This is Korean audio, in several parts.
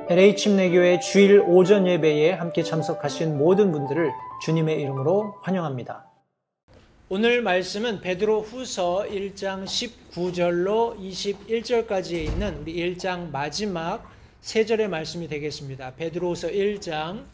LA 침례교회 주일 오전 예배에 함께 참석하신 모든 분들을 주님의 이름으로 환영합니다. 오늘 말씀은 베드로 후서 1장 19절로 21절까지에 있는 우리 1장 마지막 3절의 말씀이 되겠습니다. 베드로후서 1장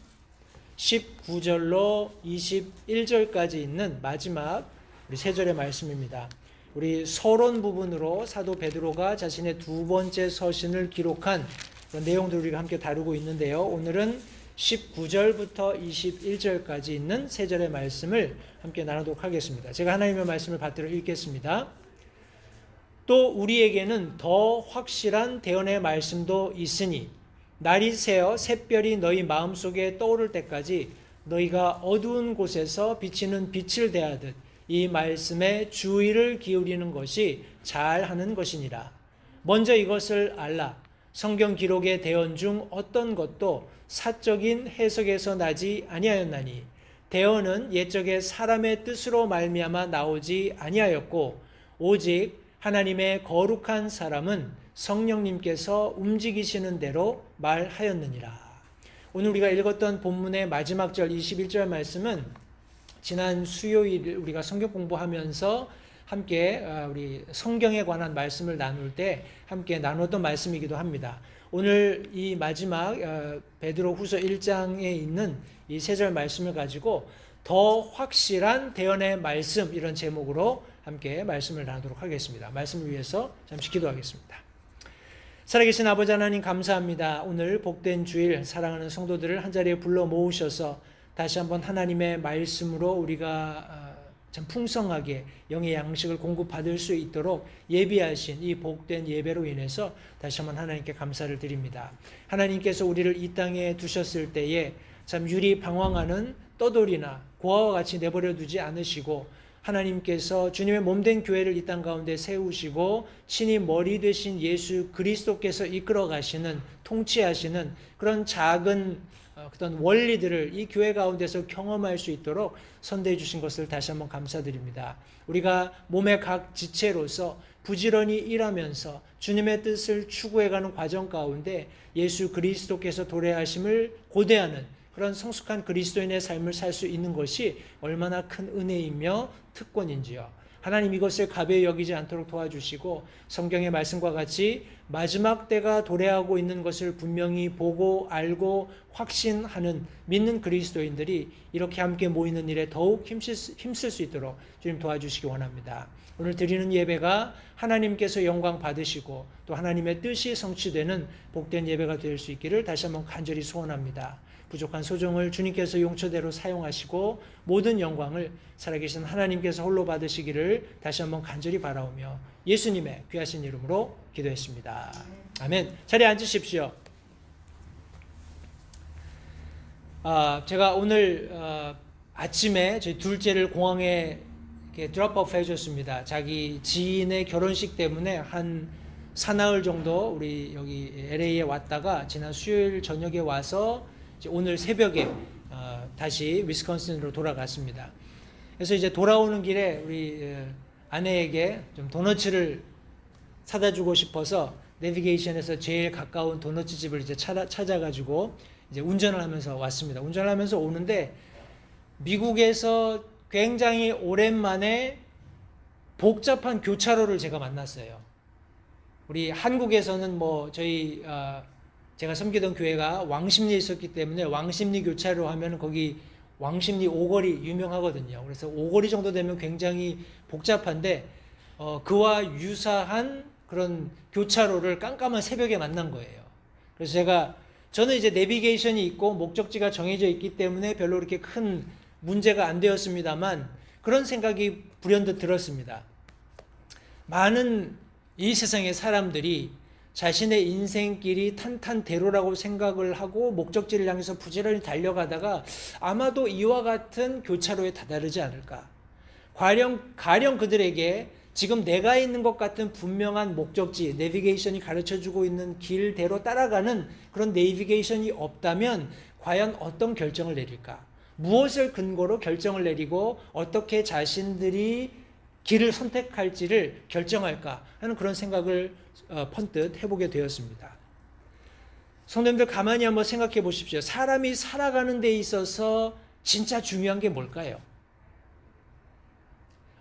19절로 21절까지 있는 마지막 우리 3절의 말씀입니다. 우리 서론 부분으로 사도 베드로가 자신의 두 번째 서신을 기록한 그런 내용들을 우리가 함께 다루고 있는데요. 오늘은 19절부터 21절까지 있는 3절의 말씀을 함께 나누도록 하겠습니다. 제가 하나님의 말씀을 받들어 읽겠습니다. 또 우리에게는 더 확실한 대언의 말씀도 있으니 날이 새어 샛별이 너희 마음속에 떠오를 때까지 너희가 어두운 곳에서 비치는 빛을 대하듯 이 말씀에 주의를 기울이는 것이 잘하는 것이니라. 먼저 이것을 알라. 성경 기록의 대언 중 어떤 것도 사적인 해석에서 나지 아니하였나니 대언은 옛적의 사람의 뜻으로 말미암아 나오지 아니하였고 오직 하나님의 거룩한 사람은 성령님께서 움직이시는 대로 말하였느니라. 오늘 우리가 읽었던 본문의 마지막 절 21절 말씀은 지난 수요일 우리가 성경 공부하면서 함께 우리 성경에 관한 말씀을 나눌 때 함께 나눴던 말씀이기도 합니다. 오늘 이 마지막 베드로 후서 1장에 있는 이 3절 말씀을 가지고 더 확실한 대언의 말씀 이런 제목으로 함께 말씀을 나누도록 하겠습니다. 말씀을 위해서 잠시 기도하겠습니다. 살아계신 아버지 하나님 감사합니다. 오늘 복된 주일 사랑하는 성도들을 한자리에 불러 모으셔서 다시 한번 하나님의 말씀으로 우리가 참 풍성하게 영의 양식을 공급받을 수 있도록 예비하신 이 복된 예배로 인해서 다시 한번 하나님께 감사를 드립니다. 하나님께서 우리를 이 땅에 두셨을 때에 참 유리방황하는 떠돌이나 고아와 같이 내버려 두지 않으시고 하나님께서 주님의 몸된 교회를 이 땅 가운데 세우시고 친히 머리 되신 예수 그리스도께서 이끌어 가시는 통치하시는 그런 작은 어떤 원리들을 이 교회 가운데서 경험할 수 있도록 선대해 주신 것을 다시 한번 감사드립니다. 우리가 몸의 각 지체로서 부지런히 일하면서 주님의 뜻을 추구해가는 과정 가운데 예수 그리스도께서 도래하심을 고대하는 그런 성숙한 그리스도인의 삶을 살 수 있는 것이 얼마나 큰 은혜이며 특권인지요. 하나님 이것을 가벼이 여기지 않도록 도와주시고 성경의 말씀과 같이 마지막 때가 도래하고 있는 것을 분명히 보고 알고 확신하는 믿는 그리스도인들이 이렇게 함께 모이는 일에 더욱 힘쓸 수 있도록 주님 도와주시기 원합니다. 오늘 드리는 예배가 하나님께서 영광 받으시고 또 하나님의 뜻이 성취되는 복된 예배가 될 수 있기를 다시 한번 간절히 소원합니다. 부족한 소정을 주님께서 용처대로 사용하시고 모든 영광을 살아계신 하나님께서 홀로 받으시기를 다시 한번 간절히 바라오며 예수님의 귀하신 이름으로 기도했습니다. 아멘. 자리에 앉으십시오. 제가 오늘 아침에 저희 둘째를 공항에 드롭업 해줬습니다. 자기 지인의 결혼식 때문에 한 사나흘 정도 우리 여기 LA에 왔다가 지난 수요일 저녁에 와서 오늘 새벽에 다시 위스콘신으로 돌아갔습니다. 그래서 이제 돌아오는 길에 우리 아내에게 좀 도너츠를 사다 주고 싶어서 내비게이션에서 제일 가까운 도너츠 집을 이제 찾아가지고 이제 운전을 하면서 왔습니다. 운전을 하면서 오는데 미국에서 굉장히 오랜만에 복잡한 교차로를 제가 만났어요. 우리 한국에서는 뭐 저희 제가 섬기던 교회가 왕십리에 있었기 때문에 왕십리 교차로 하면 거기 왕십리 오거리 유명하거든요. 그래서 오거리 정도 되면 굉장히 복잡한데 그와 유사한 그런 교차로를 깜깜한 새벽에 만난 거예요. 그래서 저는 이제 내비게이션이 있고 목적지가 정해져 있기 때문에 별로 그렇게 큰 문제가 안 되었습니다만 그런 생각이 불현듯 들었습니다. 많은 이 세상의 사람들이 자신의 인생길이 탄탄대로라고 생각을 하고 목적지를 향해서 부지런히 달려가다가 아마도 이와 같은 교차로에 다다르지 않을까. 가령 그들에게 지금 내가 있는 것 같은 분명한 목적지, 내비게이션이 가르쳐주고 있는 길대로 따라가는 그런 내비게이션이 없다면 과연 어떤 결정을 내릴까? 무엇을 근거로 결정을 내리고 어떻게 자신들이 길을 선택할지를 결정할까 하는 그런 생각을 번뜩 해보게 되었습니다. 성도님들 가만히 한번 생각해 보십시오. 사람이 살아가는 데 있어서 진짜 중요한 게 뭘까요?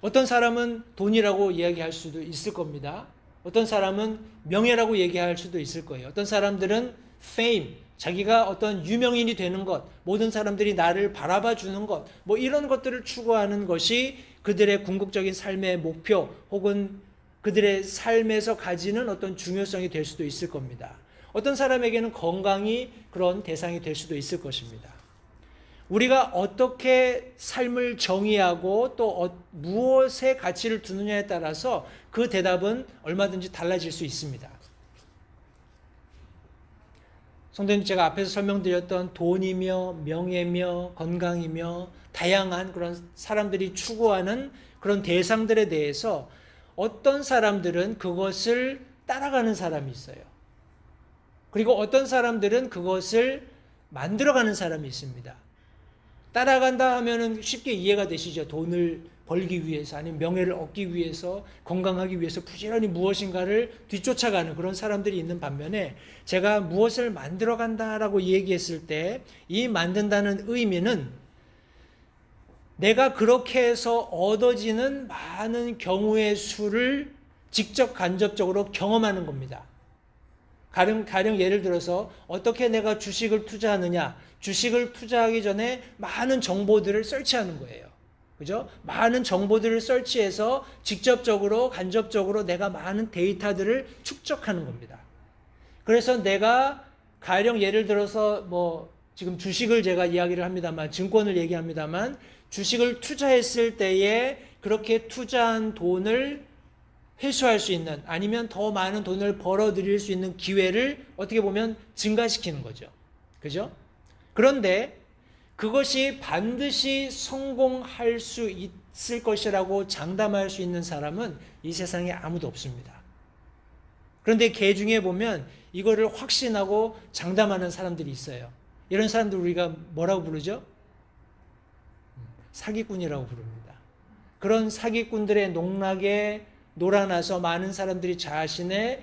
어떤 사람은 돈이라고 이야기할 수도 있을 겁니다. 어떤 사람은 명예라고 얘기할 수도 있을 거예요. 어떤 사람들은 fame, 자기가 어떤 유명인이 되는 것, 모든 사람들이 나를 바라봐 주는 것, 뭐 이런 것들을 추구하는 것이 그들의 궁극적인 삶의 목표 혹은 그들의 삶에서 가지는 어떤 중요성이 될 수도 있을 겁니다. 어떤 사람에게는 건강이 그런 대상이 될 수도 있을 것입니다. 우리가 어떻게 삶을 정의하고 또 무엇에 가치를 두느냐에 따라서 그 대답은 얼마든지 달라질 수 있습니다. 성도님, 제가 앞에서 설명드렸던 돈이며 명예며 건강이며 다양한 그런 사람들이 추구하는 그런 대상들에 대해서 어떤 사람들은 그것을 따라가는 사람이 있어요. 그리고 어떤 사람들은 그것을 만들어가는 사람이 있습니다. 따라간다 하면은 쉽게 이해가 되시죠? 돈을 벌기 위해서 아니면 명예를 얻기 위해서 건강하기 위해서 부지런히 무엇인가를 뒤쫓아가는 그런 사람들이 있는 반면에 제가 무엇을 만들어간다라고 얘기했을 때 이 만든다는 의미는 내가 그렇게 해서 얻어지는 많은 경우의 수를 직접 간접적으로 경험하는 겁니다. 가령 예를 들어서 어떻게 내가 주식을 투자하느냐, 주식을 투자하기 전에 많은 정보들을 서치하는 거예요. 그죠? 많은 정보들을 서치해서 직접적으로 간접적으로 내가 많은 데이터들을 축적하는 겁니다. 그래서 내가 가령 예를 들어서 뭐 지금 주식을 제가 이야기를 합니다만, 증권을 얘기합니다만, 주식을 투자했을 때에 그렇게 투자한 돈을 회수할 수 있는, 아니면 더 많은 돈을 벌어들일 수 있는 기회를 어떻게 보면 증가시키는 거죠. 그죠? 그런데 그것이 반드시 성공할 수 있을 것이라고 장담할 수 있는 사람은 이 세상에 아무도 없습니다. 그런데 개 중에 보면 이거를 확신하고 장담하는 사람들이 있어요. 이런 사람들 우리가 뭐라고 부르죠? 사기꾼이라고 부릅니다. 그런 사기꾼들의 농락에 놀아나서 많은 사람들이 자신의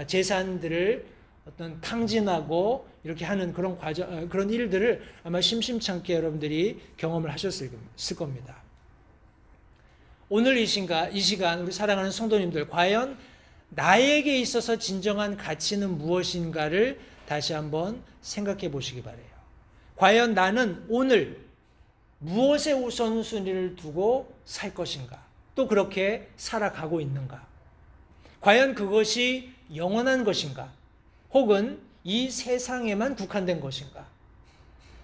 재산들을 어떤 탕진하고 이렇게 하는 그런 그런 일들을 아마 심심찮게 여러분들이 경험을 하셨을 겁니다. 오늘 이 시간 우리 사랑하는 성도님들, 과연 나에게 있어서 진정한 가치는 무엇인가를 다시 한번 생각해 보시기 바라요. 과연 나는 오늘 무엇에 우선순위를 두고 살 것인가? 또 그렇게 살아가고 있는가? 과연 그것이 영원한 것인가? 혹은 이 세상에만 국한된 것인가?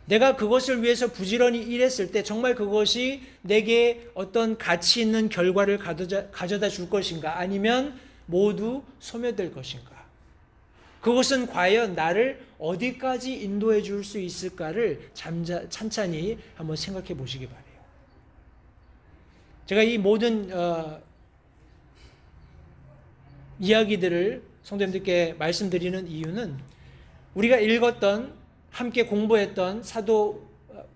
내가 그것을 위해서 부지런히 일했을 때 정말 그것이 내게 어떤 가치 있는 결과를 가져다 줄 것인가? 아니면 모두 소멸될 것인가? 그것은 과연 나를 어디까지 인도해 줄 수 있을까를 찬찬히 한번 생각해 보시기 바라요. 제가 이 모든 이야기들을 성도님들께 말씀드리는 이유는 우리가 읽었던, 함께 공부했던 사도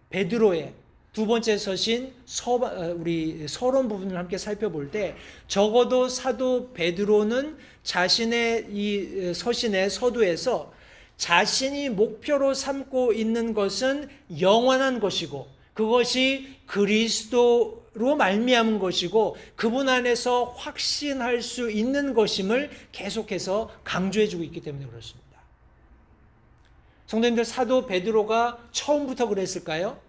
베드로의 두 번째 서신 우리 서론 부분을 함께 살펴볼 때 적어도 사도 베드로는 자신의 이 서신의 서두에서 자신이 목표로 삼고 있는 것은 영원한 것이고 그것이 그리스도로 말미암은 것이고 그분 안에서 확신할 수 있는 것임을 계속해서 강조해주고 있기 때문에 그렇습니다. 성도님들, 사도 베드로가 처음부터 그랬을까요?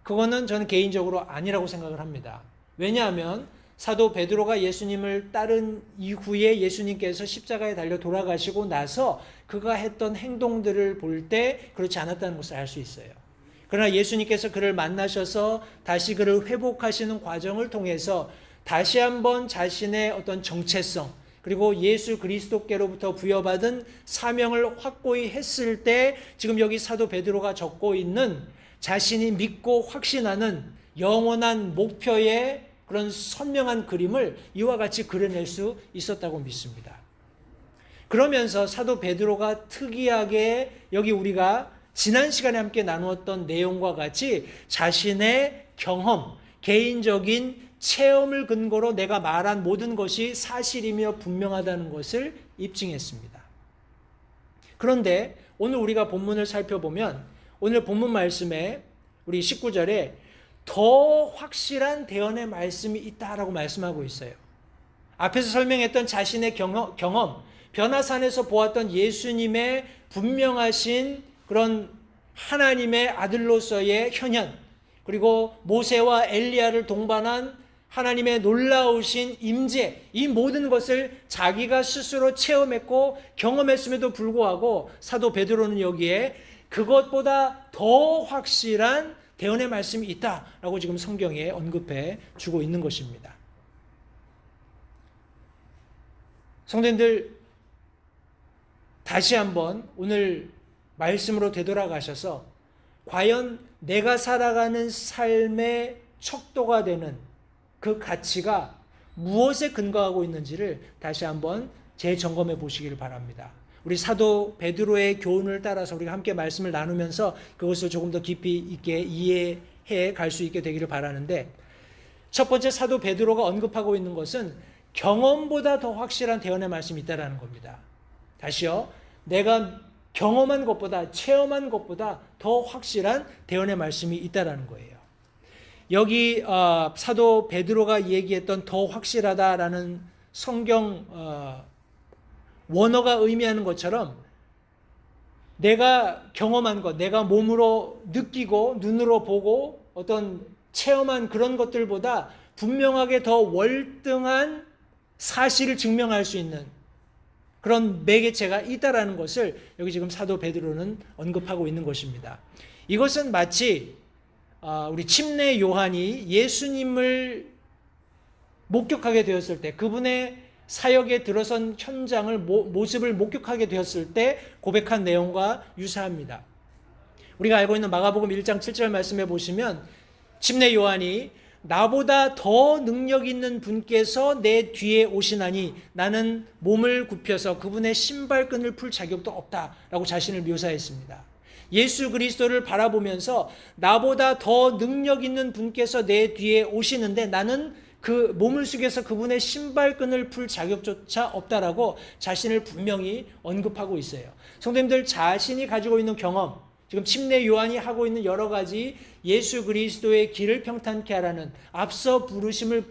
그거는 저는 개인적으로 아니라고 생각을 합니다. 왜냐하면 사도 베드로가 예수님을 따른 이후에 예수님께서 십자가에 달려 돌아가시고 나서 그가 했던 행동들을 볼 때 그렇지 않았다는 것을 알 수 있어요. 그러나 예수님께서 그를 만나셔서 다시 그를 회복하시는 과정을 통해서 다시 한번 자신의 어떤 정체성, 그리고 예수 그리스도께로부터 부여받은 사명을 확고히 했을 때 지금 여기 사도 베드로가 적고 있는 자신이 믿고 확신하는 영원한 목표의 그런 선명한 그림을 이와 같이 그려낼 수 있었다고 믿습니다. 그러면서 사도 베드로가 특이하게 여기 우리가 지난 시간에 함께 나누었던 내용과 같이 자신의 경험, 개인적인 체험을 근거로 내가 말한 모든 것이 사실이며 분명하다는 것을 입증했습니다. 그런데 오늘 우리가 본문을 살펴보면 오늘 본문 말씀에 우리 19절에 더 확실한 대언의 말씀이 있다라고 말씀하고 있어요. 앞에서 설명했던 자신의 경험, 변화산에서 보았던 예수님의 분명하신 그런 하나님의 아들로서의 현현, 그리고 모세와 엘리야를 동반한 하나님의 놀라우신 임재, 이 모든 것을 자기가 스스로 체험했고 경험했음에도 불구하고 사도 베드로는 여기에 그것보다 더 확실한 대언의 말씀이 있다라고 지금 성경에 언급해 주고 있는 것입니다. 성도님들, 다시 한번 오늘 말씀으로 되돌아가셔서 과연 내가 살아가는 삶의 척도가 되는 그 가치가 무엇에 근거하고 있는지를 다시 한번 재점검해 보시기를 바랍니다. 우리 사도 베드로의 교훈을 따라서 우리가 함께 말씀을 나누면서 그것을 조금 더 깊이 있게 이해해 갈 수 있게 되기를 바라는데, 첫 번째 사도 베드로가 언급하고 있는 것은 경험보다 더 확실한 대언의 말씀이 있다는 겁니다. 다시요. 내가 경험한 것보다, 체험한 것보다 더 확실한 대언의 말씀이 있다는 거예요. 여기 사도 베드로가 얘기했던 더 확실하다라는 성경 원어가 의미하는 것처럼 내가 경험한 것, 내가 몸으로 느끼고 눈으로 보고 어떤 체험한 그런 것들보다 분명하게 더 월등한 사실을 증명할 수 있는 그런 매개체가 있다라는 것을 여기 지금 사도 베드로는 언급하고 있는 것입니다. 이것은 마치 우리 침례 요한이 예수님을 목격하게 되었을 때, 그분의 사역에 들어선 현장을 모습을 목격하게 되었을 때 고백한 내용과 유사합니다. 우리가 알고 있는 마가복음 1장 7절 말씀해 보시면 침례 요한이 나보다 더 능력 있는 분께서 내 뒤에 오시나니 나는 몸을 굽혀서 그분의 신발끈을 풀 자격도 없다라고 자신을 묘사했습니다. 예수 그리스도를 바라보면서 나보다 더 능력 있는 분께서 내 뒤에 오시는데 나는 그 몸을 숙여서 그분의 신발끈을 풀 자격조차 없다라고 자신을 분명히 언급하고 있어요. 성도님들, 자신이 가지고 있는 경험, 지금 침례 요한이 하고 있는 여러 가지 예수 그리스도의 길을 평탄케 하라는 앞서 부르심을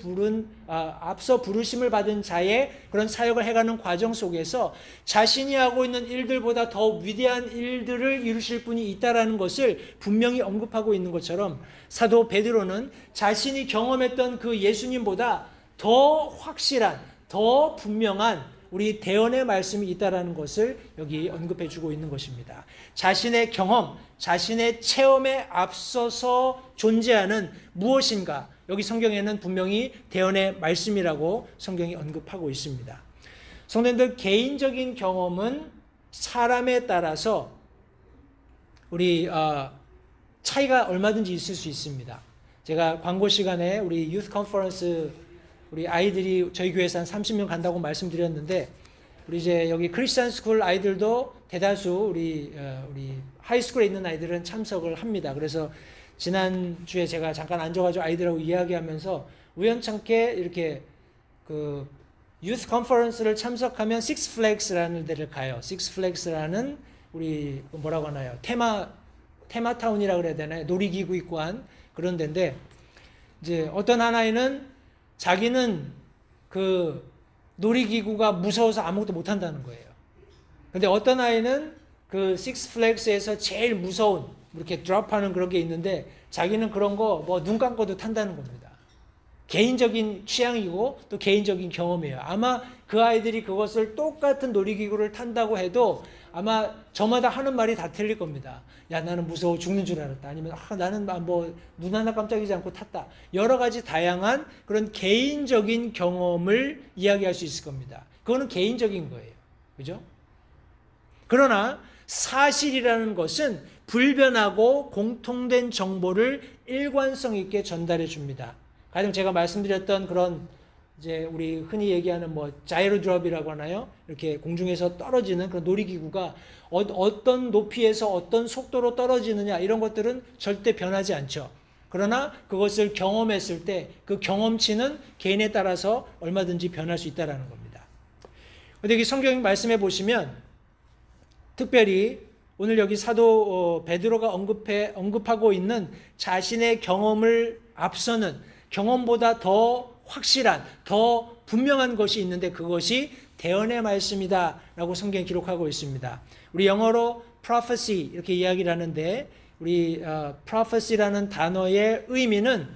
받은 자의 그런 사역을 해가는 과정 속에서 자신이 하고 있는 일들보다 더 위대한 일들을 이루실 분이 있다라는 것을 분명히 언급하고 있는 것처럼 사도 베드로는 자신이 경험했던 그 예수님보다 더 확실한, 더 분명한 우리 대언의 말씀이 있다라는 것을 여기 언급해 주고 있는 것입니다. 자신의 경험, 자신의 체험에 앞서서 존재하는 무엇인가, 여기 성경에는 분명히 대언의 말씀이라고 성경이 언급하고 있습니다. 성도님들, 개인적인 경험은 사람에 따라서 우리 차이가 얼마든지 있을 수 있습니다. 제가 광고 시간에 우리 유스 컨퍼런스 우리 아이들이 저희 교회에서 한 30명 간다고 말씀드렸는데, 우리 이제 여기 크리스찬 스쿨 아이들도 대다수 우리 하이스쿨에 있는 아이들은 참석을 합니다. 그래서 지난주에 제가 잠깐 앉아가지고 아이들하고 이야기하면서 우연찮게 이렇게 그 유스 컨퍼런스를 참석하면 식스 플래그스라는 데를 가요. 식스 플래그스라는 우리 뭐라고 하나요? 테마타운이라고 그래야 되나요? 놀이기구 있고 한 그런 데인데, 이제 어떤 한 아이는 자기는 그 놀이기구가 무서워서 아무것도 못한다는 거예요. 근데 어떤 아이는 그 식스 플래그스에서 제일 무서운 이렇게 드롭하는 그런 게 있는데 자기는 그런 거 뭐 눈 감고도 탄다는 겁니다. 개인적인 취향이고 또 개인적인 경험이에요. 아마 그 아이들이 그것을 똑같은 놀이기구를 탄다고 해도 아마 저마다 하는 말이 다 틀릴 겁니다. 야, 나는 무서워 죽는 줄 알았다. 아니면 나는 뭐 눈 하나 깜짝이지 않고 탔다. 여러 가지 다양한 그런 개인적인 경험을 이야기할 수 있을 겁니다. 그거는 개인적인 거예요. 그죠? 그러나 사실이라는 것은 불변하고 공통된 정보를 일관성 있게 전달해 줍니다. 가령 제가 말씀드렸던 그런 이제 우리 흔히 얘기하는 뭐 자이로 드롭이라고 하나요? 이렇게 공중에서 떨어지는 그런 놀이기구가 어떤 높이에서 어떤 속도로 떨어지느냐, 이런 것들은 절대 변하지 않죠. 그러나 그것을 경험했을 때 그 경험치는 개인에 따라서 얼마든지 변할 수 있다는 겁니다. 그런데 이 성경 말씀해 보시면 특별히 오늘 여기 사도 베드로가 언급하고 있는 자신의 경험을 앞서는 경험보다 더 확실한, 더 분명한 것이 있는데 그것이 대언의 말씀이다 라고 성경이 기록하고 있습니다. 우리 영어로 prophecy 이렇게 이야기를 하는데 우리 prophecy라는 단어의 의미는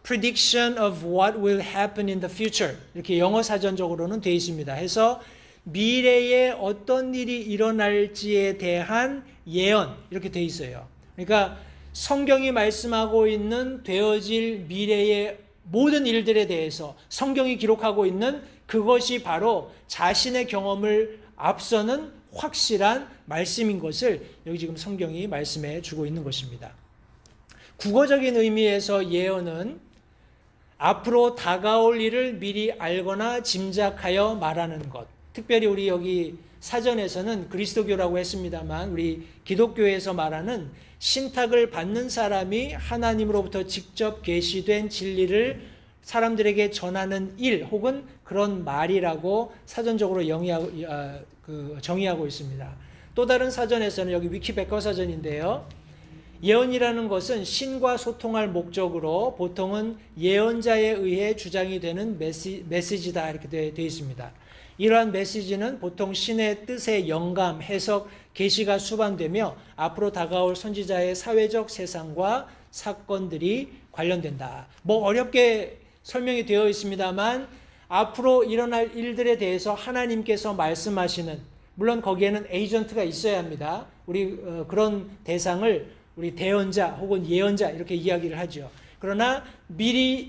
prediction of what will happen in the future 이렇게 영어 사전적으로는 되어 있습니다. 해서 미래에 어떤 일이 일어날지에 대한 예언 이렇게 되어 있어요. 그러니까 성경이 말씀하고 있는 되어질 미래의 모든 일들에 대해서 성경이 기록하고 있는 그것이 바로 자신의 경험을 앞서는 확실한 말씀인 것을 여기 지금 성경이 말씀해 주고 있는 것입니다. 국어적인 의미에서 예언은 앞으로 다가올 일을 미리 알거나 짐작하여 말하는 것. 특별히 우리 여기 사전에서는 그리스도교라고 했습니다만 우리 기독교에서 말하는 신탁을 받는 사람이 하나님으로부터 직접 계시된 진리를 사람들에게 전하는 일 혹은 그런 말이라고 사전적으로 정의하고 있습니다. 또 다른 사전에서는 여기 위키백과사전인데요. 예언이라는 것은 신과 소통할 목적으로 보통은 예언자에 의해 주장이 되는 메시지다 이렇게 되어 있습니다. 이러한 메시지는 보통 신의 뜻의 영감, 해석, 계시가 수반되며 앞으로 다가올 선지자의 사회적 세상과 사건들이 관련된다. 뭐 어렵게 설명이 되어 있습니다만 앞으로 일어날 일들에 대해서 하나님께서 말씀하시는, 물론 거기에는 에이전트가 있어야 합니다. 우리 그런 대상을 우리 대언자 혹은 예언자 이렇게 이야기를 하죠. 그러나 미래에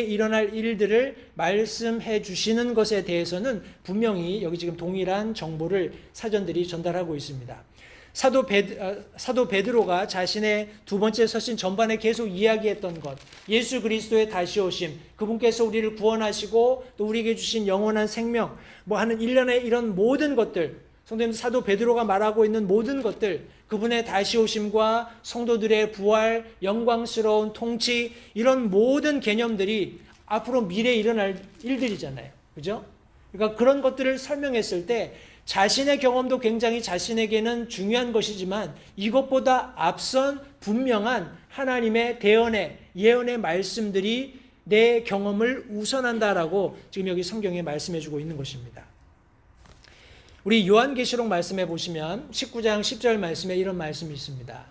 일어날 일들을 말씀해 주시는 것에 대해서는 분명히 여기 지금 동일한 정보를 사전들이 전달하고 있습니다. 사도 베드로가 자신의 두 번째 서신 전반에 계속 이야기했던 것, 예수 그리스도의 다시 오심, 그분께서 우리를 구원하시고 또 우리에게 주신 영원한 생명, 하는 일련의 이런 모든 것들, 성도님 사도 베드로가 말하고 있는 모든 것들, 그분의 다시 오심과 성도들의 부활, 영광스러운 통치, 이런 모든 개념들이 앞으로 미래에 일어날 일들이잖아요. 그죠? 그러니까 그런 것들을 설명했을 때 자신의 경험도 굉장히 자신에게는 중요한 것이지만 이것보다 앞선 분명한 하나님의 대언의 예언의 말씀들이 내 경험을 우선한다라고 지금 여기 성경에 말씀해주고 있는 것입니다. 우리 요한계시록 말씀해 보시면 19장 10절 말씀에 이런 말씀이 있습니다.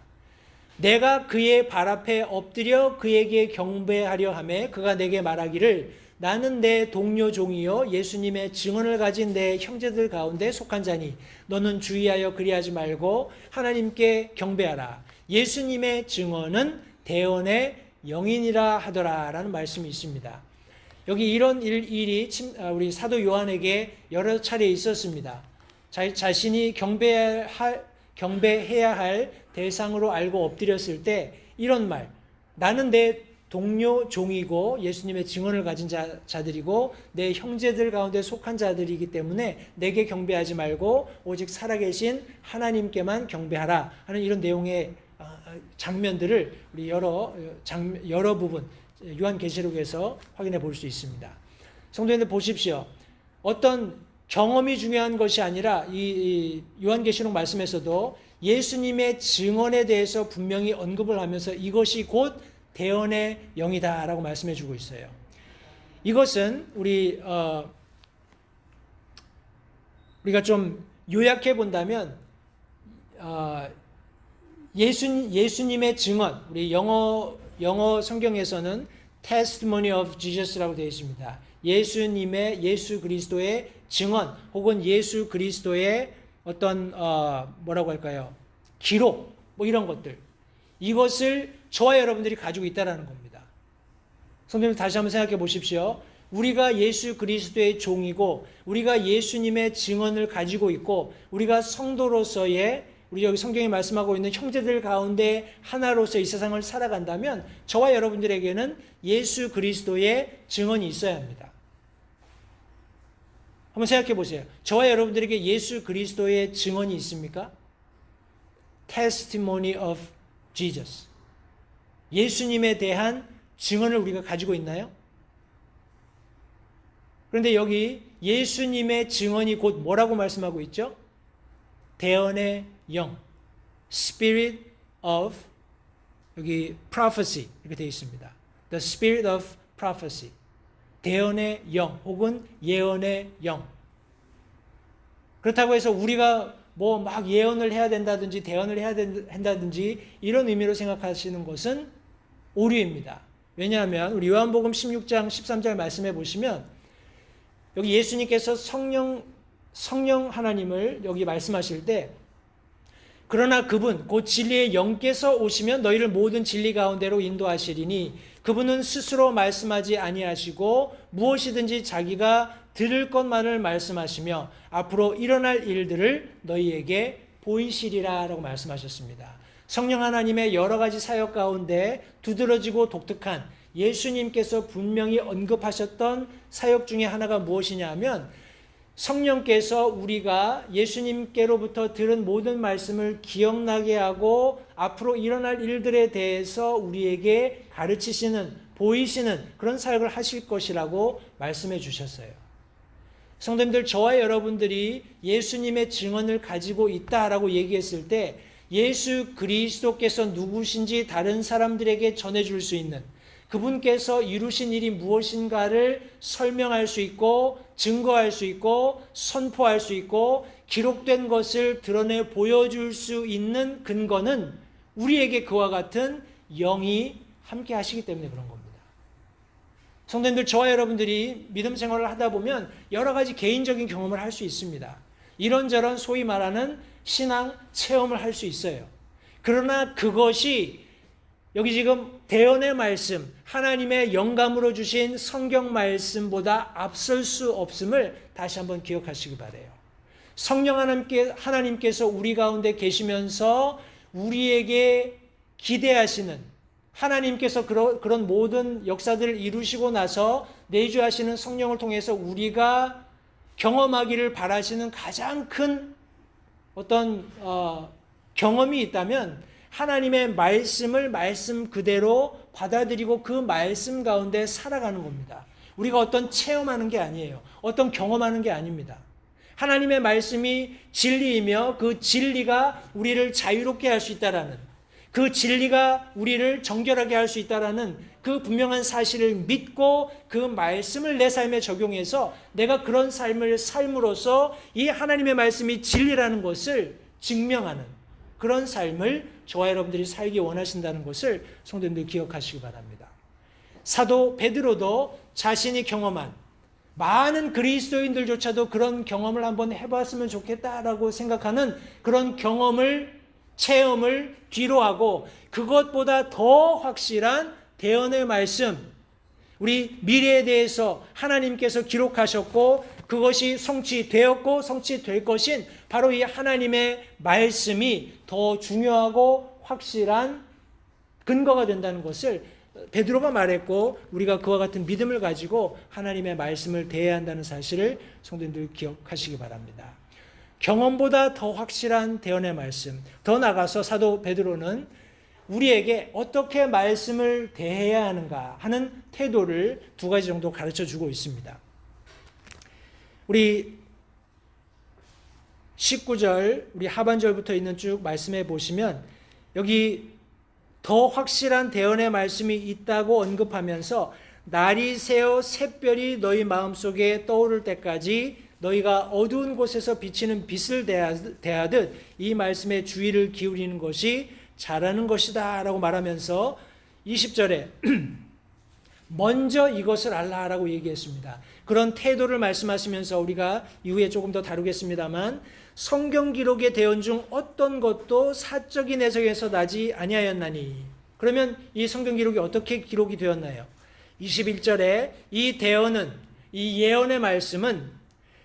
내가 그의 발 앞에 엎드려 그에게 경배하려 하매 그가 내게 말하기를 나는 내 동료 종이요 예수님의 증언을 가진 내 형제들 가운데 속한 자니 너는 주의하여 그리하지 말고 하나님께 경배하라. 예수님의 증언은 대언의 영이니라 하더라 라는 말씀이 있습니다. 여기 이런 일이 우리 사도 요한에게 여러 차례 있었습니다. 자신이 경배해야 할 대상으로 알고 엎드렸을 때 이런 말, 나는 내 동료 종이고 예수님의 증언을 가진 자들이고 내 형제들 가운데 속한 자들이기 때문에 내게 경배하지 말고 오직 살아계신 하나님께만 경배하라 하는 이런 내용의 장면들을 우리 여러 부분 요한계시록에서 확인해 볼 수 있습니다. 성도님들 보십시오. 어떤 경험이 중요한 것이 아니라 이 요한계시록 말씀에서도 예수님의 증언에 대해서 분명히 언급을 하면서 이것이 곧 대언의 영이다라고 말씀해 주고 있어요. 이것은 우리가 좀 요약해 본다면 예수님의 증언, 우리 영어 성경에서는 testimony of Jesus라고 되어 있습니다. 예수 그리스도의 증언 혹은 예수 그리스도의 어떤 뭐라고 할까요? 기록 이런 것들, 이것을 저와 여러분들이 가지고 있다는 겁니다. 성도님 다시 한번 생각해 보십시오. 우리가 예수 그리스도의 종이고 우리가 예수님의 증언을 가지고 있고 우리가 성도로서의 우리 여기 성경이 말씀하고 있는 형제들 가운데 하나로서 이 세상을 살아간다면 저와 여러분들에게는 예수 그리스도의 증언이 있어야 합니다. 한번 생각해 보세요. 저와 여러분들에게 예수 그리스도의 증언이 있습니까? Testimony of Jesus. 예수님에 대한 증언을 우리가 가지고 있나요? 그런데 여기 예수님의 증언이 곧 뭐라고 말씀하고 있죠? 대언의 영, Spirit of, 여기 prophecy 이렇게 되어 있습니다. The Spirit of prophecy, 대언의 영 혹은 예언의 영. 그렇다고 해서 우리가 뭐 막 예언을 해야 된다든지 대언을 해야 된다든지 이런 의미로 생각하시는 것은 오류입니다. 왜냐하면 우리 요한복음 16장 13절 말씀해 보시면 여기 예수님께서 성령 하나님을 여기 말씀하실 때 그러나 그분 곧 진리의 영께서 오시면 너희를 모든 진리 가운데로 인도하시리니 그분은 스스로 말씀하지 아니하시고 무엇이든지 자기가 들을 것만을 말씀하시며 앞으로 일어날 일들을 너희에게 보이시리라 라고 말씀하셨습니다. 성령 하나님의 여러 가지 사역 가운데 두드러지고 독특한 예수님께서 분명히 언급하셨던 사역 중에 하나가 무엇이냐 하면 성령께서 우리가 예수님께로부터 들은 모든 말씀을 기억나게 하고 앞으로 일어날 일들에 대해서 우리에게 가르치시는, 보이시는 그런 사역을 하실 것이라고 말씀해 주셨어요. 성도님들, 저와 여러분들이 예수님의 증언을 가지고 있다라고 얘기했을 때 예수 그리스도께서 누구신지 다른 사람들에게 전해줄 수 있는, 그분께서 이루신 일이 무엇인가를 설명할 수 있고 증거할 수 있고 선포할 수 있고 기록된 것을 드러내 보여줄 수 있는 근거는 우리에게 그와 같은 영이 함께 하시기 때문에 그런 겁니다. 성도님들, 저와 여러분들이 믿음 생활을 하다 보면 여러 가지 개인적인 경험을 할 수 있습니다. 이런저런 소위 말하는 신앙 체험을 할 수 있어요. 그러나 그것이 여기 지금 대언의 말씀, 하나님의 영감으로 주신 성경 말씀보다 앞설 수 없음을 다시 한번 기억하시기 바라요. 성령 하나님께서 우리 가운데 계시면서 우리에게 기대하시는, 하나님께서 그런 모든 역사들을 이루시고 나서 내주하시는 성령을 통해서 우리가 경험하기를 바라시는 가장 큰 어떤 경험이 있다면 하나님의 말씀을 말씀 그대로 받아들이고 그 말씀 가운데 살아가는 겁니다. 우리가 어떤 체험하는 게 아니에요. 어떤 경험하는 게 아닙니다. 하나님의 말씀이 진리이며 그 진리가 우리를 자유롭게 할 수 있다라는, 그 진리가 우리를 정결하게 할 수 있다라는 그 분명한 사실을 믿고 그 말씀을 내 삶에 적용해서 내가 그런 삶을 삶으로써 이 하나님의 말씀이 진리라는 것을 증명하는 그런 삶을 저와 여러분들이 살기 원하신다는 것을 성도님들 기억하시기 바랍니다. 사도 베드로도 자신이 경험한, 많은 그리스도인들조차도 그런 경험을 한번 해봤으면 좋겠다라고 생각하는 그런 경험을, 체험을 뒤로하고 그것보다 더 확실한 대언의 말씀, 우리 미래에 대해서 하나님께서 기록하셨고 그것이 성취되었고 성취될 것인 바로 이 하나님의 말씀이 더 중요하고 확실한 근거가 된다는 것을 베드로가 말했고 우리가 그와 같은 믿음을 가지고 하나님의 말씀을 대해야 한다는 사실을 성도님들 기억하시기 바랍니다. 경험보다 더 확실한 대언의 말씀, 더 나아가서 사도 베드로는 우리에게 어떻게 말씀을 대해야 하는가 하는 태도를 두 가지 정도 가르쳐 주고 있습니다. 우리 19절, 우리 하반절부터 있는 쭉 말씀해 보시면 여기 더 확실한 대언의 말씀이 있다고 언급하면서 날이 새어 샛별이 너희 마음속에 떠오를 때까지 너희가 어두운 곳에서 비치는 빛을 대하듯 이 말씀에 주의를 기울이는 것이 잘하는 것이다 라고 말하면서 20절에 먼저 이것을 알라라고 얘기했습니다. 그런 태도를 말씀하시면서 우리가 이후에 조금 더 다루겠습니다만 성경 기록의 대언 중 어떤 것도 사적인 해석에서 나지 아니하였나니, 그러면 이 성경 기록이 어떻게 기록이 되었나요? 21절에 이 대언은, 이 예언의 말씀은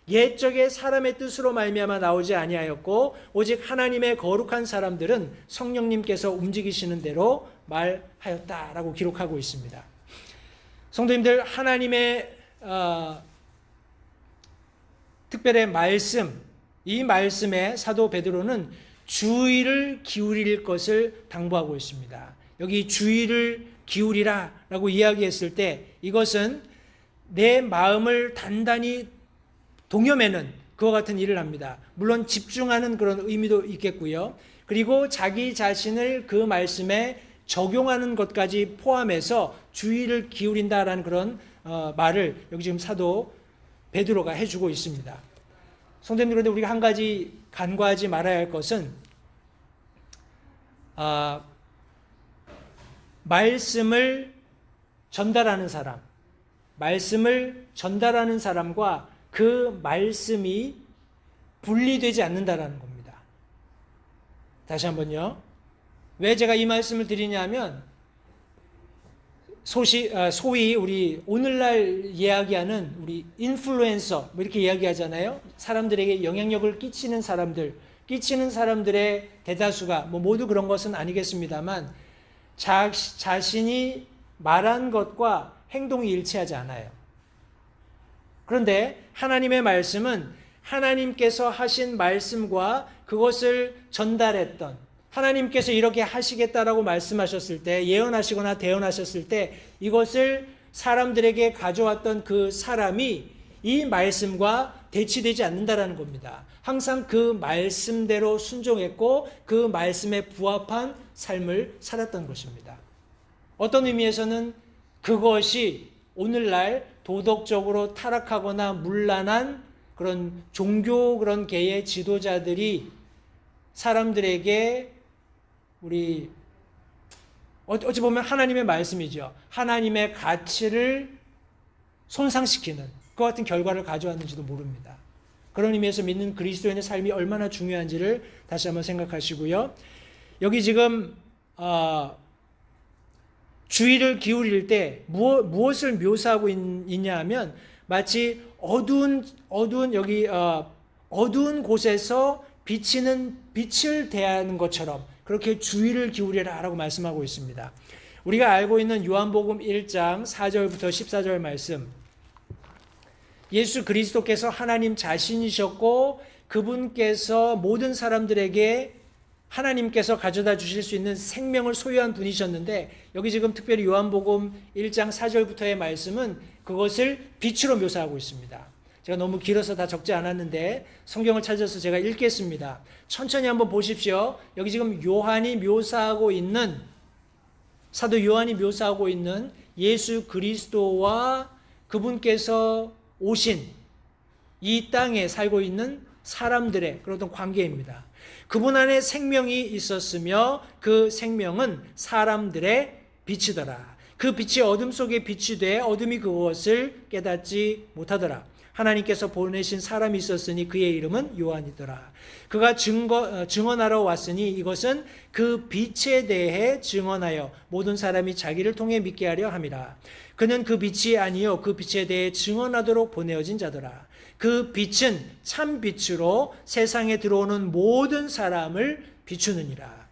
옛적의 사람의 뜻으로 말미암아 나오지 아니하였고 오직 하나님의 거룩한 사람들은 성령님께서 움직이시는 대로 말하였다라고 기록하고 있습니다. 성도님들, 하나님의 특별의 말씀, 이 말씀에 사도 베드로는 주의를 기울일 것을 당부하고 있습니다. 여기 주의를 기울이라 라고 이야기했을 때 이것은 내 마음을 단단히 동여매는 그와 같은 일을 합니다. 물론 집중하는 그런 의미도 있겠고요. 그리고 자기 자신을 그 말씀에 적용하는 것까지 포함해서 주의를 기울인다라는 그런 말을 여기 지금 사도 베드로가 해주고 있습니다. 성도님들, 그런데 우리가 한 가지 간과하지 말아야 할 것은 말씀을 전달하는 사람과 그 말씀이 분리되지 않는다라는 겁니다. 다시 한번요. 왜 제가 이 말씀을 드리냐면 소위 우리 오늘날 이야기하는 우리 인플루엔서 뭐 이렇게 이야기하잖아요. 사람들에게 영향력을 끼치는 사람들의 대다수가 뭐 모두 그런 것은 아니겠습니다만 자신이 말한 것과 행동이 일치하지 않아요. 그런데 하나님의 말씀은 하나님께서 하신 말씀과 그것을 전달했던, 하나님께서 이렇게 하시겠다라고 말씀하셨을 때, 예언하시거나 대언하셨을 때 이것을 사람들에게 가져왔던 그 사람이 이 말씀과 대치되지 않는다라는 겁니다. 항상 그 말씀대로 순종했고 그 말씀에 부합한 삶을 살았던 것입니다. 어떤 의미에서는 그것이 오늘날 도덕적으로 타락하거나 문란한 그런 종교 그런 계의 지도자들이 사람들에게 우리 어찌 보면 하나님의 말씀이죠. 하나님의 가치를 손상시키는 그와 같은 결과를 가져왔는지도 모릅니다. 그런 의미에서 믿는 그리스도인의 삶이 얼마나 중요한지를 다시 한번 생각하시고요. 여기 지금 주의를 기울일 때 무엇을 묘사하고 있냐 하면 마치 어두운 곳에서 비치는 빛을 대하는 것처럼 그렇게 주의를 기울여라라고 말씀하고 있습니다. 우리가 알고 있는 요한복음 1장 4절부터 14절 말씀, 예수 그리스도께서 하나님 자신이셨고 그분께서 모든 사람들에게 하나님께서 가져다 주실 수 있는 생명을 소유한 분이셨는데, 여기 지금 특별히 요한복음 1장 4절부터의 말씀은 그것을 빛으로 묘사하고 있습니다. 제가 너무 길어서 다 적지 않았는데 성경을 찾아서 제가 읽겠습니다. 천천히 한번 보십시오. 여기 지금 사도 요한이 묘사하고 있는 예수 그리스도와 그분께서 오신 이 땅에 살고 있는 사람들의 그런 관계입니다. 그분 안에 생명이 있었으며 그 생명은 사람들의 빛이더라. 그 빛이 어둠 속에 빛이 돼 어둠이 그것을 깨닫지 못하더라. 하나님께서 보내신 사람이 있었으니 그의 이름은 요한이더라. 그가 증언하러 왔으니 이것은 그 빛에 대해 증언하여 모든 사람이 자기를 통해 믿게 하려 함이라. 그는 그 빛이 아니요 그 빛에 대해 증언하도록 보내어진 자더라. 그 빛은 참 빛으로 세상에 들어오는 모든 사람을 비추느니라.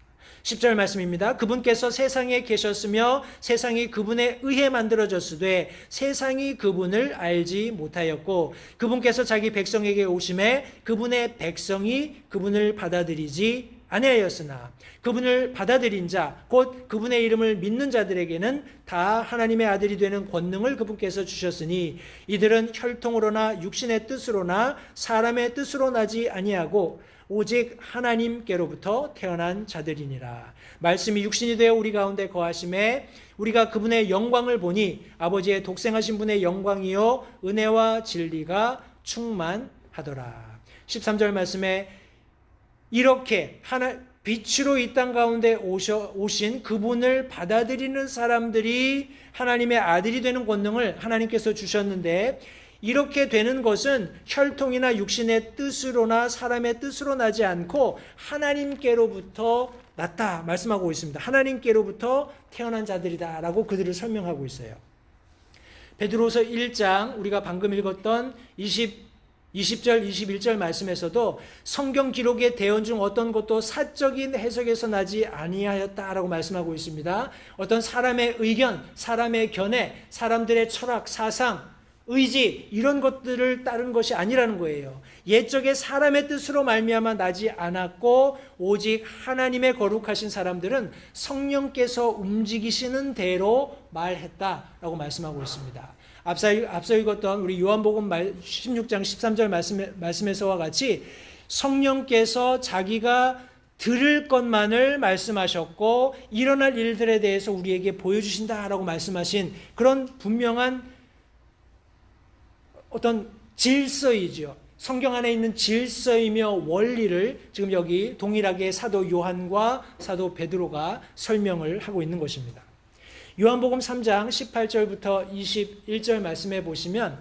10절 말씀입니다. 그분께서 세상에 계셨으며 세상이 그분에 의해 만들어졌으되 세상이 그분을 알지 못하였고 그분께서 자기 백성에게 오심에 그분의 백성이 그분을 받아들이지 아니하였으나 그분을 받아들인 자 곧 그분의 이름을 믿는 자들에게는 다 하나님의 아들이 되는 권능을 그분께서 주셨으니 이들은 혈통으로나 육신의 뜻으로나 사람의 뜻으로 나지 아니하고 오직 하나님께로부터 태어난 자들이니라. 말씀이 육신이 되어 우리 가운데 거하심에 우리가 그분의 영광을 보니 아버지의 독생하신 분의 영광이요 은혜와 진리가 충만하더라. 13절 말씀에 이렇게 빛으로 이 땅 가운데 오신 그분을 받아들이는 사람들이 하나님의 아들이 되는 권능을 하나님께서 주셨는데, 이렇게 되는 것은 혈통이나 육신의 뜻으로나 사람의 뜻으로 나지 않고 하나님께로부터 났다 말씀하고 있습니다. 하나님께로부터 태어난 자들이다 라고 그들을 설명하고 있어요. 베드로서 1장 우리가 방금 읽었던 20절 21절 말씀에서도 성경 기록의 대언 중 어떤 것도 사적인 해석에서 나지 아니하였다라고 말씀하고 있습니다. 어떤 사람의 의견, 사람의 견해, 사람들의 철학, 사상 의지 이런 것들을 따른 것이 아니라는 거예요. 옛적에 사람의 뜻으로 말미암아 나지 않았고 오직 하나님의 거룩하신 사람들은 성령께서 움직이시는 대로 말했다라고 말씀하고 있습니다. 앞서 읽었던 우리 요한복음 16장 13절 말씀에서와 같이 성령께서 자기가 들을 것만을 말씀하셨고 일어날 일들에 대해서 우리에게 보여주신다라고 말씀하신 그런 분명한 어떤 질서이죠. 성경 안에 있는 질서이며 원리를 지금 여기 동일하게 사도 요한과 사도 베드로가 설명을 하고 있는 것입니다. 요한복음 3장 18절부터 21절 말씀해 보시면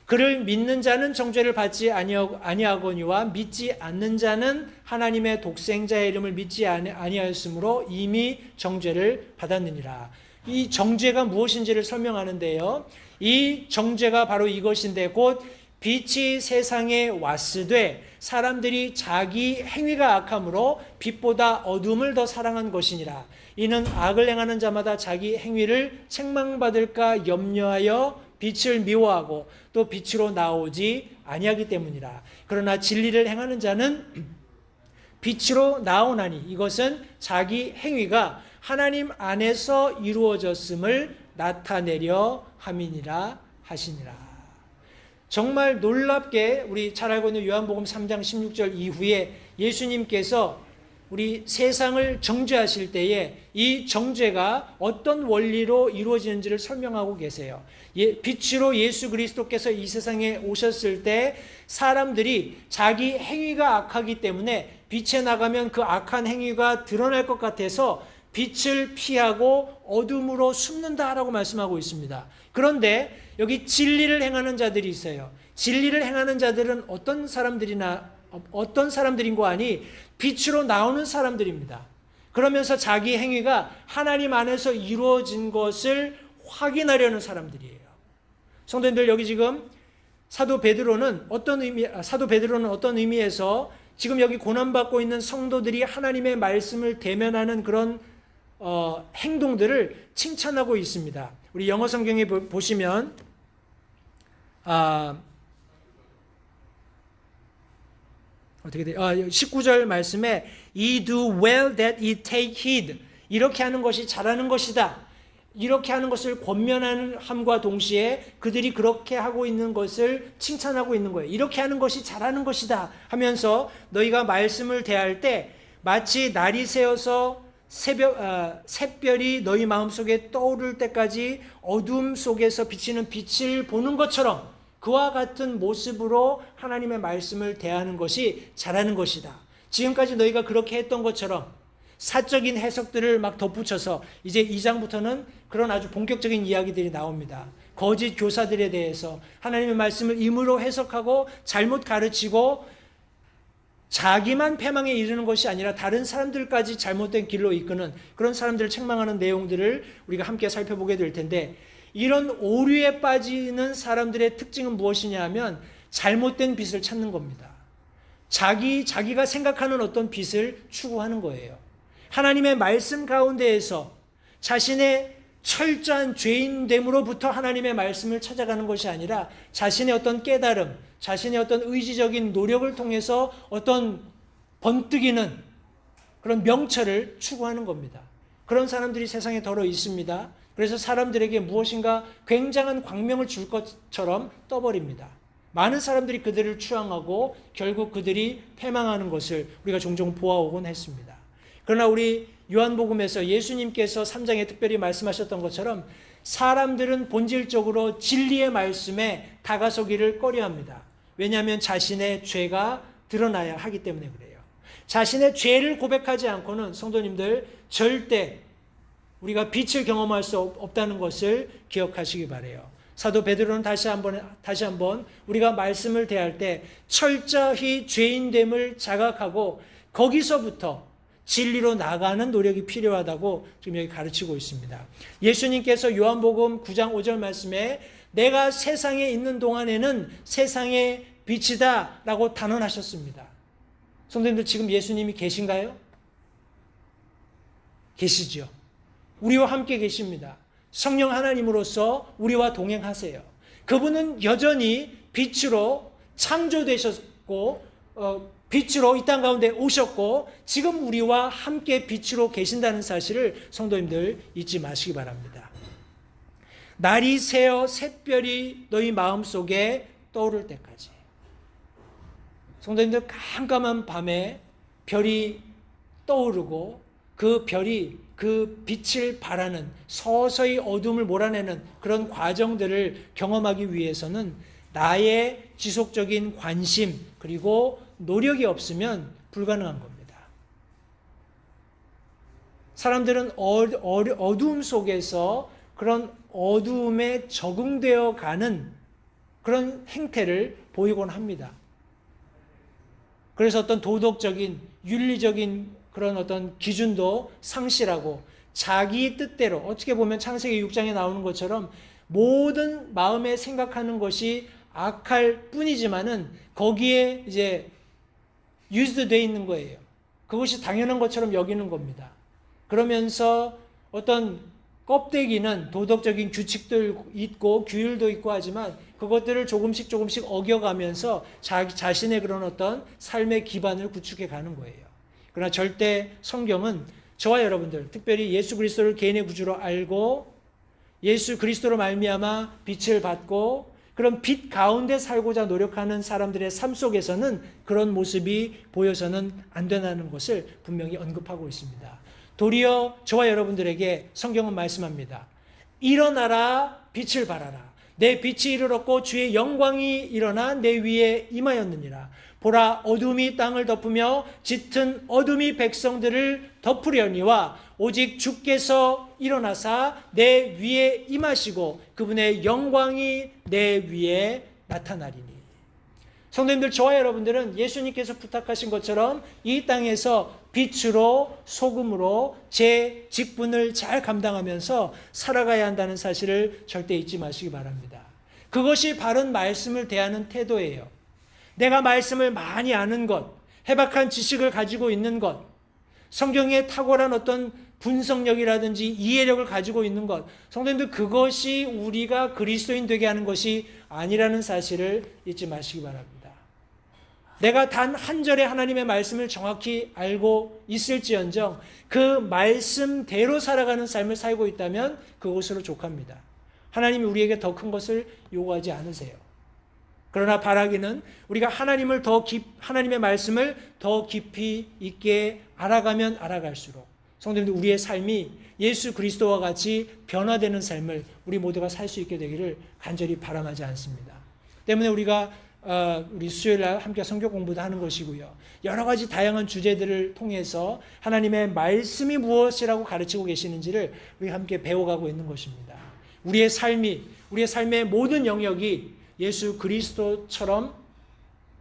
그를 믿는 자는 정죄를 받지 아니하거니와 믿지 않는 자는 하나님의 독생자의 이름을 믿지 아니하였으므로 이미 정죄를 받았느니라. 이 정죄가 무엇인지를 설명하는데요. 이 정죄가 바로 이것인데 곧 빛이 세상에 왔으되 사람들이 자기 행위가 악함으로 빛보다 어둠을 더 사랑한 것이니라. 이는 악을 행하는 자마다 자기 행위를 책망받을까 염려하여 빛을 미워하고 또 빛으로 나오지 아니하기 때문이라. 그러나 진리를 행하는 자는 빛으로 나오나니 이것은 자기 행위가 하나님 안에서 이루어졌음을 나타내려 함이니라 하시니라. 정말 놀랍게 우리 잘 알고 있는 요한복음 3장 16절 이후에 예수님께서 우리 세상을 정죄하실 때에 이 정죄가 어떤 원리로 이루어지는지를 설명하고 계세요. 빛으로 예수 그리스도께서 이 세상에 오셨을 때 사람들이 자기 행위가 악하기 때문에 빛에 나가면 그 악한 행위가 드러날 것 같아서 빛을 피하고 어둠으로 숨는다라고 말씀하고 있습니다. 그런데 여기 진리를 행하는 자들이 있어요. 진리를 행하는 자들은 어떤 사람들인 거 아니? 빛으로 나오는 사람들입니다. 그러면서 자기 행위가 하나님 안에서 이루어진 것을 확인하려는 사람들이에요. 성도님들, 여기 지금 사도 베드로는 어떤 의미에서 지금 여기 고난받고 있는 성도들이 하나님의 말씀을 대면하는 그런 행동들을 칭찬하고 있습니다. 우리 영어 성경에 보시면 19절 말씀에 Ye do well that ye take heed. 이렇게 하는 것이 잘하는 것이다. 이렇게 하는 것을 권면함과 동시에 그들이 그렇게 하고 있는 것을 칭찬하고 있는 거예요. 이렇게 하는 것이 잘하는 것이다 하면서 너희가 말씀을 대할 때 마치 날이 새어서 샛별이 너희 마음속에 떠오를 때까지 어둠 속에서 비치는 빛을 보는 것처럼 그와 같은 모습으로 하나님의 말씀을 대하는 것이 잘하는 것이다. 지금까지 너희가 그렇게 했던 것처럼 사적인 해석들을 막 덧붙여서 이제 2장부터는 그런 아주 본격적인 이야기들이 나옵니다. 거짓 교사들에 대해서 하나님의 말씀을 임의로 해석하고 잘못 가르치고 자기만 패망에 이르는 것이 아니라 다른 사람들까지 잘못된 길로 이끄는 그런 사람들을 책망하는 내용들을 우리가 함께 살펴보게 될 텐데, 이런 오류에 빠지는 사람들의 특징은 무엇이냐 하면 잘못된 빛을 찾는 겁니다. 자기가 생각하는 어떤 빛을 추구하는 거예요. 하나님의 말씀 가운데에서 자신의 철저한 죄인됨으로부터 하나님의 말씀을 찾아가는 것이 아니라 자신의 어떤 깨달음, 자신의 어떤 의지적인 노력을 통해서 어떤 번뜩이는 그런 명철을 추구하는 겁니다. 그런 사람들이 세상에 더러 있습니다. 그래서 사람들에게 무엇인가 굉장한 광명을 줄 것처럼 떠버립니다. 많은 사람들이 그들을 추앙하고 결국 그들이 패망하는 것을 우리가 종종 보아오곤 했습니다. 그러나 우리 요한복음에서 예수님께서 3장에 특별히 말씀하셨던 것처럼 사람들은 본질적으로 진리의 말씀에 다가서기를 꺼려합니다. 왜냐하면 자신의 죄가 드러나야 하기 때문에 그래요. 자신의 죄를 고백하지 않고는 성도님들 절대 우리가 빛을 경험할 수 없다는 것을 기억하시기 바라요. 사도 베드로는 다시 한번 우리가 말씀을 대할 때 철저히 죄인됨을 자각하고 거기서부터 진리로 나가는 노력이 필요하다고 지금 여기 가르치고 있습니다. 예수님께서 요한복음 9장 5절 말씀에 내가 세상에 있는 동안에는 세상의 빛이다 라고 단언하셨습니다. 성도님들, 지금 예수님이 계신가요? 계시죠. 우리와 함께 계십니다. 성령 하나님으로서 우리와 동행하세요. 그분은 여전히 빛으로 창조되셨고 빛으로 이 땅 가운데 오셨고 지금 우리와 함께 빛으로 계신다는 사실을 성도님들 잊지 마시기 바랍니다. 날이 새어 샛별이 너희 마음속에 떠오를 때까지, 성도님들, 깜깜한 밤에 별이 떠오르고 그 별이 그 빛을 발하는, 서서히 어둠을 몰아내는 그런 과정들을 경험하기 위해서는 나의 지속적인 관심 그리고 노력이 없으면 불가능한 겁니다. 사람들은 어두움 속에서 그런 어두움에 적응되어 가는 그런 행태를 보이곤 합니다. 그래서 어떤 도덕적인, 윤리적인 그런 어떤 기준도 상실하고 자기 뜻대로, 어떻게 보면 창세기 6장에 나오는 것처럼 모든 마음에 생각하는 것이 악할 뿐이지만은 거기에 이제 유지되어 있는 거예요. 그것이 당연한 것처럼 여기는 겁니다. 그러면서 어떤 껍데기는 도덕적인 규칙도 있고 규율도 있고 하지만 그것들을 조금씩 어겨가면서 자신의 그런 어떤 삶의 기반을 구축해 가는 거예요. 그러나 절대 성경은 저와 여러분들, 특별히 예수 그리스도를 개인의 구주로 알고 예수 그리스도로 말미암아 빛을 받고 그런 빛 가운데 살고자 노력하는 사람들의 삶 속에서는 그런 모습이 보여서는 안 된다는 것을 분명히 언급하고 있습니다. 도리어 저와 여러분들에게 성경은 말씀합니다. 일어나라, 빛을 발하라. 내 빛이 이르렀고 주의 영광이 일어나 내 위에 임하였느니라. 보라, 어둠이 땅을 덮으며 짙은 어둠이 백성들을 덮으려니와 오직 주께서 일어나사 내 위에 임하시고 그분의 영광이 내 위에 나타나리니. 성도님들, 저와 여러분들은 예수님께서 부탁하신 것처럼 이 땅에서 빛으로 소금으로 제 직분을 잘 감당하면서 살아가야 한다는 사실을 절대 잊지 마시기 바랍니다. 그것이 바른 말씀을 대하는 태도예요. 내가 말씀을 많이 아는 것, 해박한 지식을 가지고 있는 것, 성경에 탁월한 어떤 분석력이라든지 이해력을 가지고 있는 것, 성도님들, 그것이 우리가 그리스도인 되게 하는 것이 아니라는 사실을 잊지 마시기 바랍니다. 내가 단 한 절의 하나님의 말씀을 정확히 알고 있을지언정 그 말씀대로 살아가는 삶을 살고 있다면 그것으로 족합니다. 하나님이 우리에게 더 큰 것을 요구하지 않으세요. 그러나 바라기는 우리가 하나님의 말씀을 더 깊이 있게 알아가면 알아갈수록 성도님들, 우리의 삶이 예수 그리스도와 같이 변화되는 삶을 우리 모두가 살 수 있게 되기를 간절히 바람하지 않습니다. 때문에 우리가 우리 수요일날 함께 성경 공부도 하는 것이고요. 여러 가지 다양한 주제들을 통해서 하나님의 말씀이 무엇이라고 가르치고 계시는지를 우리 함께 배워가고 있는 것입니다. 우리의 삶의 모든 영역이 예수 그리스도처럼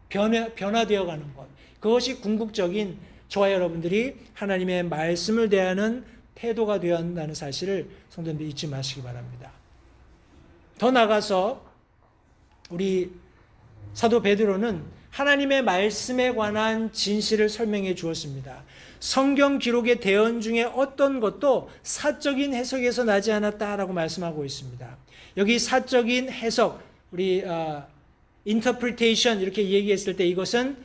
변화되어 가는 것, 그것이 궁극적인 저와 여러분들이 하나님의 말씀을 대하는 태도가 되어야 한다는 사실을 성도님들 잊지 마시기 바랍니다. 더 나아가서 우리 사도 베드로는 하나님의 말씀에 관한 진실을 설명해 주었습니다. 성경 기록의 대언 중에 어떤 것도 사적인 해석에서 나지 않았다라고 말씀하고 있습니다. 여기 사적인 해석, 우리 interpretation 이렇게 얘기했을 때 이것은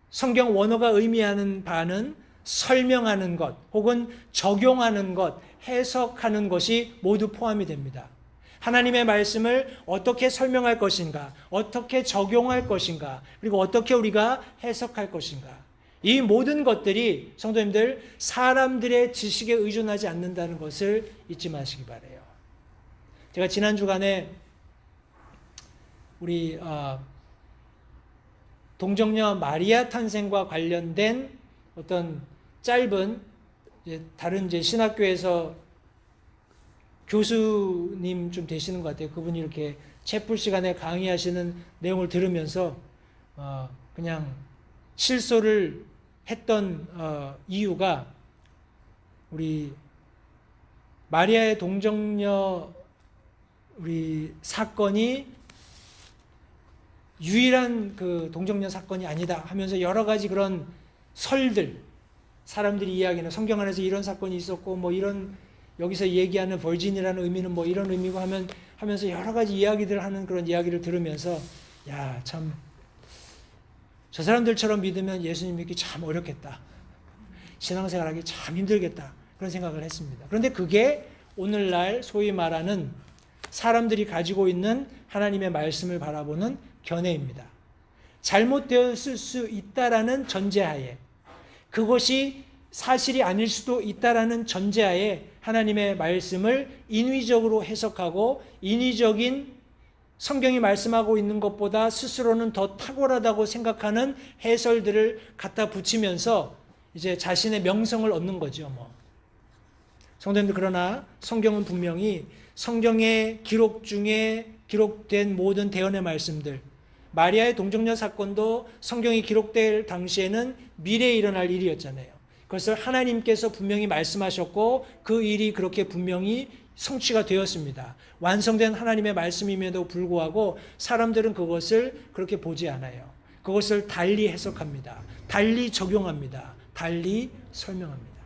성경 원어가 의미하는 바는 설명하는 것 혹은 적용하는 것, 해석하는 것이 모두 포함이 됩니다. 하나님의 말씀을 어떻게 설명할 것인가, 어떻게 적용할 것인가, 그리고 어떻게 우리가 해석할 것인가, 이 모든 것들이 성도님들 사람들의 지식에 의존하지 않는다는 것을 잊지 마시기 바라요. 제가 지난 주간에 우리 동정녀 마리아 탄생과 관련된 어떤 짧은 다른 신학교에서 교수님 좀 되시는 것 같아요. 그분이 이렇게 채플 시간에 강의하시는 내용을 들으면서 그냥 실소를 했던 이유가 우리 마리아의 동정녀 우리 사건이 유일한 그 동정녀 사건이 아니다 하면서 여러 가지 그런 설들, 사람들이 이야기하는 성경 안에서 이런 사건이 있었고 뭐 이런 여기서 얘기하는 버진이라는 의미는 뭐 이런 의미고 하면 하면서 여러 가지 이야기들 하는 그런 이야기를 들으면서 야, 참 저 사람들처럼 믿으면 예수님 믿기 참 어렵겠다. 신앙생활하기 참 힘들겠다. 그런 생각을 했습니다. 그런데 그게 오늘날 소위 말하는 사람들이 가지고 있는 하나님의 말씀을 바라보는 견해입니다. 잘못되었을 수 있다라는 전제하에, 그것이 사실이 아닐 수도 있다라는 전제하에 하나님의 말씀을 인위적으로 해석하고 인위적인 성경이 말씀하고 있는 것보다 스스로는 더 탁월하다고 생각하는 해설들을 갖다 붙이면서 이제 자신의 명성을 얻는 거죠. 성도님들, 그러나 성경은 분명히 성경의 기록 중에 기록된 모든 대언의 말씀들, 마리아의 동정녀 사건도 성경이 기록될 당시에는 미래에 일어날 일이었잖아요. 그것을 하나님께서 분명히 말씀하셨고 그 일이 그렇게 분명히 성취가 되었습니다. 완성된 하나님의 말씀임에도 불구하고 사람들은 그것을 그렇게 보지 않아요. 그것을 달리 해석합니다. 달리 적용합니다. 달리 설명합니다.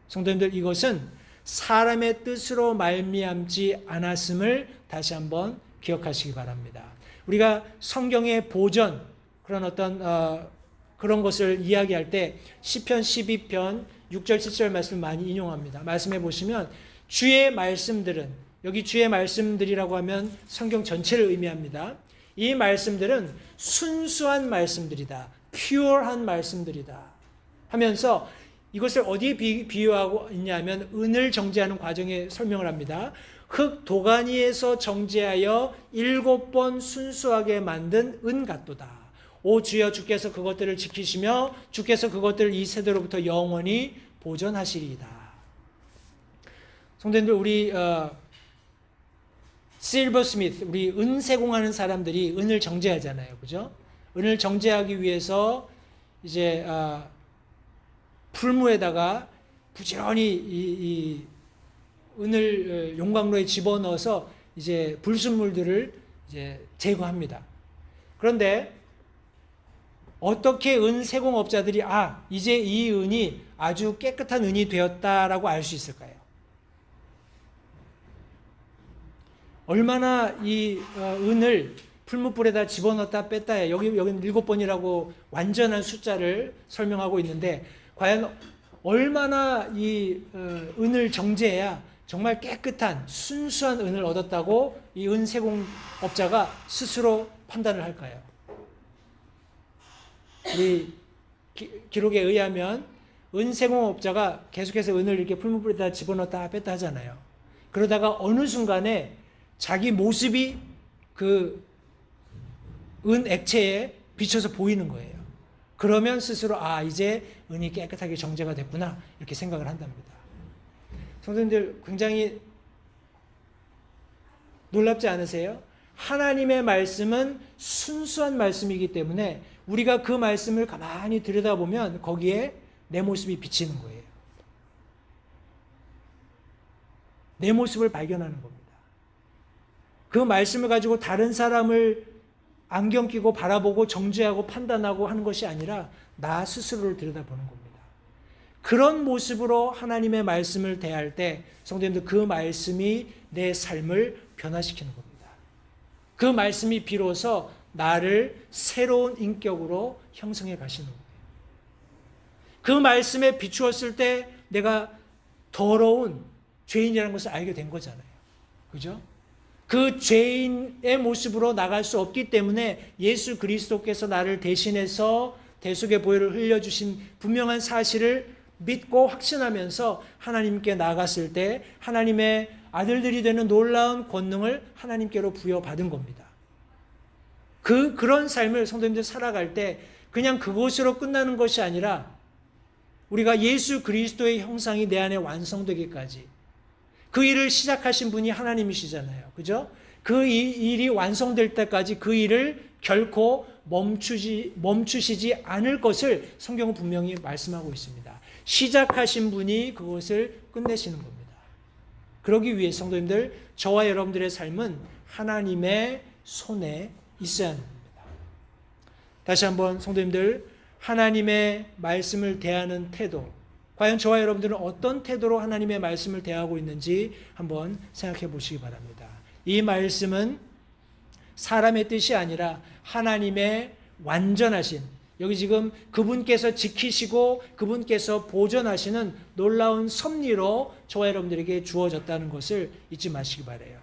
성도님들, 이것은 사람의 뜻으로 말미암지 않았음을 다시 한번 기억하시기 바랍니다. 우리가 성경의 보전, 그런 어떤 그런 것을 이야기할 때 시편 12편 6절 7절 말씀을 많이 인용합니다. 말씀해 보시면 주의 말씀들은, 여기 주의 말씀들이라고 하면 성경 전체를 의미합니다. 이 말씀들은 순수한 말씀들이다. 퓨어한 말씀들이다. 하면서 이것을 어디에 비유하고 있냐면 은을 정제하는 과정에 설명을 합니다. 흙 도가니에서 정제하여 7번 순수하게 만든 은 같도다. 오 주여, 주께서 그것들을 지키시며 주께서 그것들을 이 세대로부터 영원히 보존하시리이다. 성도님들, 우리 실버스미스, 우리 은 세공하는 사람들이 은을 정제하잖아요. 그죠? 은을 정제하기 위해서 이제 풀무에다가 부지런히 이 은을 용광로에 집어넣어서 이제 불순물들을 이제 제거합니다. 그런데 어떻게 은 세공업자들이 이제 이 은이 아주 깨끗한 은이 되었다라고 알 수 있을까요? 얼마나 이 은을 풀무불에다 집어넣었다 뺐다 해. 여기는 7번이라고 완전한 숫자를 설명하고 있는데 과연 얼마나 이 은을 정제해야 정말 깨끗한 순수한 은을 얻었다고 이 은 세공업자가 스스로 판단을 할까요? 우리 기록에 의하면 은 세공업자가 계속해서 은을 이렇게 풀무불에다 집어넣었다 뺐다 하잖아요. 그러다가 어느 순간에 자기 모습이 그 은 액체에 비춰서 보이는 거예요. 그러면 스스로 이제 은이 깨끗하게 정제가 됐구나, 이렇게 생각을 한답니다. 성도님들, 굉장히 놀랍지 않으세요? 하나님의 말씀은 순수한 말씀이기 때문에 우리가 그 말씀을 가만히 들여다보면 거기에 내 모습이 비치는 거예요. 내 모습을 발견하는 겁니다. 그 말씀을 가지고 다른 사람을 안경 끼고 바라보고 정죄하고 판단하고 하는 것이 아니라 나 스스로를 들여다보는 겁니다. 그런 모습으로 하나님의 말씀을 대할 때 성도님들, 그 말씀이 내 삶을 변화시키는 겁니다. 그 말씀이 비로소 나를 새로운 인격으로 형성해 가시는 거예요. 그 말씀에 비추었을 때 내가 더러운 죄인이라는 것을 알게 된 거잖아요. 그죠? 그 죄인의 모습으로 나갈 수 없기 때문에 예수 그리스도께서 나를 대신해서 대속의 보혈을 흘려주신 분명한 사실을 믿고 확신하면서 하나님께 나갔을 때 하나님의 아들들이 되는 놀라운 권능을 하나님께로 부여받은 겁니다. 그런 삶을 성도님들 살아갈 때 그냥 그것으로 끝나는 것이 아니라 우리가 예수 그리스도의 형상이 내 안에 완성되기까지, 그 일을 시작하신 분이 하나님이시잖아요. 그죠? 그 일이 완성될 때까지 그 일을 결코 멈추시지 않을 것을 성경은 분명히 말씀하고 있습니다. 시작하신 분이 그것을 끝내시는 겁니다. 그러기 위해 성도님들, 저와 여러분들의 삶은 하나님의 손에 있어야 합니다. 다시 한번 성도님들, 하나님의 말씀을 대하는 태도, 과연 저와 여러분들은 어떤 태도로 하나님의 말씀을 대하고 있는지 한번 생각해 보시기 바랍니다. 이 말씀은 사람의 뜻이 아니라 하나님의 완전하신, 여기 지금 그분께서 지키시고 그분께서 보존하시는 놀라운 섭리로 저와 여러분들에게 주어졌다는 것을 잊지 마시기 바라요.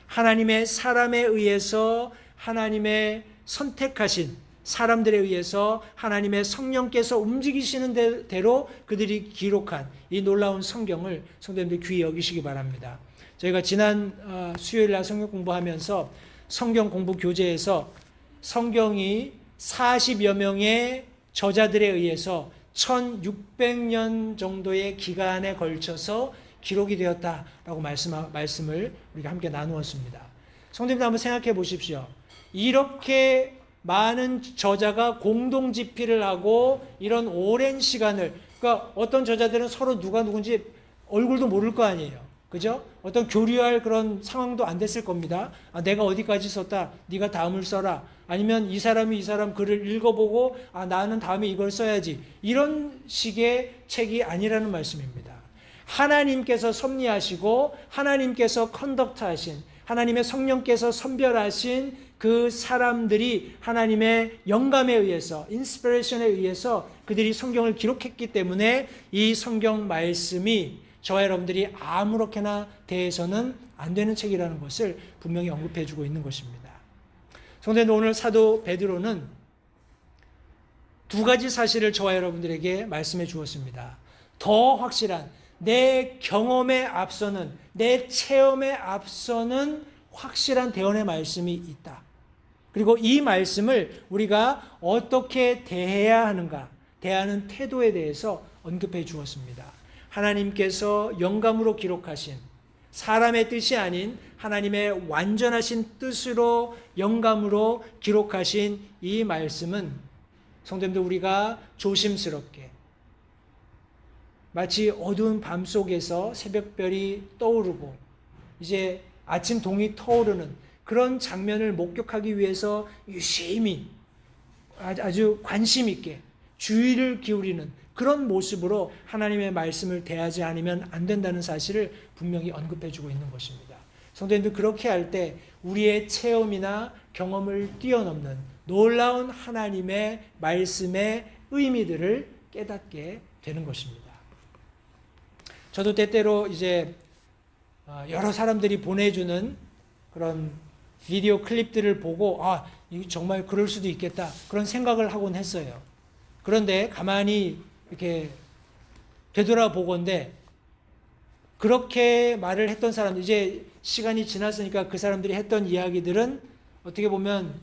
하나님의 사람에 의해서 하나님의 선택하신 사람들에 의해서 하나님의 성령께서 움직이시는 대로 그들이 기록한 이 놀라운 성경을 성도님들 귀히 여기시기 바랍니다. 저희가 지난 수요일 날 성경 공부하면서 성경 공부 교재에서 성경이 40여 명의 저자들에 의해서 1600년 정도의 기간에 걸쳐서 기록이 되었다라고 말씀을 우리가 함께 나누었습니다. 성도님들 한번 생각해 보십시오. 이렇게 많은 저자가 공동 집필을 하고 이런 오랜 시간을, 그러니까 어떤 저자들은 서로 누가 누군지 얼굴도 모를 거 아니에요. 그죠? 어떤 교류할 그런 상황도 안 됐을 겁니다. 내가 어디까지 썼다, 네가 다음을 써라. 아니면 이 사람이 이 사람 글을 읽어보고 나는 다음에 이걸 써야지. 이런 식의 책이 아니라는 말씀입니다. 하나님께서 섭리하시고 하나님께서 컨덕트하신, 하나님의 성령께서 선별하신 그 사람들이 하나님의 영감에 의해서, 인스피레이션에 의해서 그들이 성경을 기록했기 때문에 이 성경 말씀이 저와 여러분들이 아무렇게나 대해서는 안 되는 책이라는 것을 분명히 언급해 주고 있는 것입니다. 성도님들, 오늘 사도 베드로는 두 가지 사실을 저와 여러분들에게 말씀해 주었습니다. 더 확실한, 내 경험에 앞서는, 내 체험에 앞서는 확실한 대언의 말씀이 있다. 그리고 이 말씀을 우리가 어떻게 대해야 하는가, 대하는 태도에 대해서 언급해 주었습니다. 하나님께서 영감으로 기록하신, 사람의 뜻이 아닌 하나님의 완전하신 뜻으로 영감으로 기록하신 이 말씀은 성도님들, 우리가 조심스럽게 마치 어두운 밤 속에서 새벽별이 떠오르고 이제 아침 동이 터오르는 그런 장면을 목격하기 위해서 유심히 아주 관심 있게 주의를 기울이는 그런 모습으로 하나님의 말씀을 대하지 않으면 안 된다는 사실을 분명히 언급해 주고 있는 것입니다. 성도님들, 그렇게 할 때 우리의 체험이나 경험을 뛰어넘는 놀라운 하나님의 말씀의 의미들을 깨닫게 되는 것입니다. 저도 때때로 이제 여러 사람들이 보내주는 그런 비디오 클립들을 보고 이거 정말 그럴 수도 있겠다 그런 생각을 하곤 했어요. 그런데 가만히 이렇게 되돌아보건대 그렇게 말을 했던 사람들, 이제 시간이 지났으니까 그 사람들이 했던 이야기들은 어떻게 보면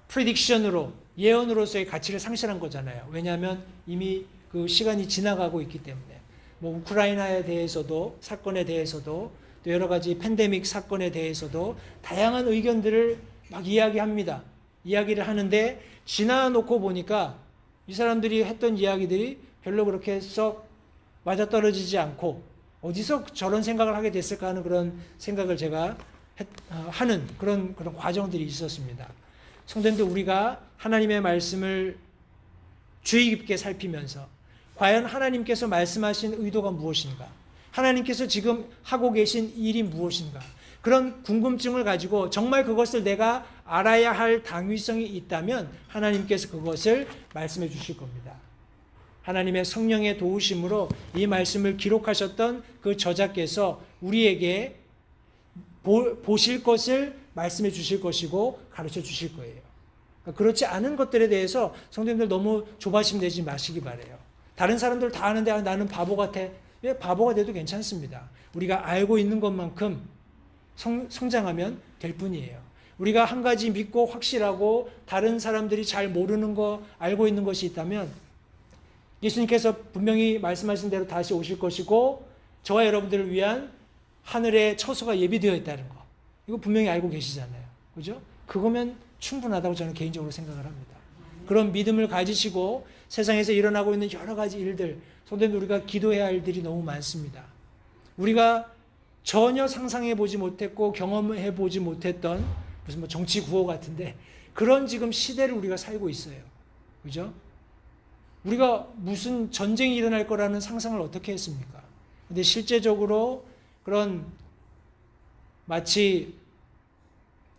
프리딕션으로, 예언으로서의 가치를 상실한 거잖아요. 왜냐하면 이미 그 시간이 지나가고 있기 때문에. 뭐 우크라이나에 대해서도, 사건에 대해서도, 또 여러 가지 팬데믹 사건에 대해서도 다양한 의견들을 막 이야기합니다. 이야기를 하는데 지나놓고 보니까 이 사람들이 했던 이야기들이 별로 그렇게 썩 맞아떨어지지 않고 어디서 저런 생각을 하게 됐을까 하는 그런 생각을 제가 하는 그런 과정들이 있었습니다. 성도님들, 우리가 하나님의 말씀을 주의 깊게 살피면서 과연 하나님께서 말씀하신 의도가 무엇인가? 하나님께서 지금 하고 계신 일이 무엇인가? 그런 궁금증을 가지고 정말 그것을 내가 알아야 할 당위성이 있다면 하나님께서 그것을 말씀해 주실 겁니다. 하나님의 성령의 도우심으로 이 말씀을 기록하셨던 그 저자께서 우리에게 보실 것을 말씀해 주실 것이고 가르쳐 주실 거예요. 그렇지 않은 것들에 대해서 성도님들 너무 조바심 내지 마시기 바라요. 다른 사람들 다 아는데 나는 바보 같아. 왜 바보가 돼도 괜찮습니다. 우리가 알고 있는 것만큼 성장하면 될 뿐이에요. 우리가 한 가지 믿고 확실하고 다른 사람들이 잘 모르는 거, 알고 있는 것이 있다면 예수님께서 분명히 말씀하신 대로 다시 오실 것이고 저와 여러분들을 위한 하늘의 처소가 예비되어 있다는 거, 이거 분명히 알고 계시잖아요. 그죠? 그거면 충분하다고 저는 개인적으로 생각을 합니다. 그런 믿음을 가지시고 세상에서 일어나고 있는 여러 가지 일들, 성도님들, 우리가 기도해야 할 일들이 너무 많습니다. 우리가 전혀 상상해보지 못했고 경험해보지 못했던 무슨 뭐 정치 구호 같은데 그런 지금 시대를 우리가 살고 있어요. 그죠? 우리가 무슨 전쟁이 일어날 거라는 상상을 어떻게 했습니까? 근데 실제적으로 그런 마치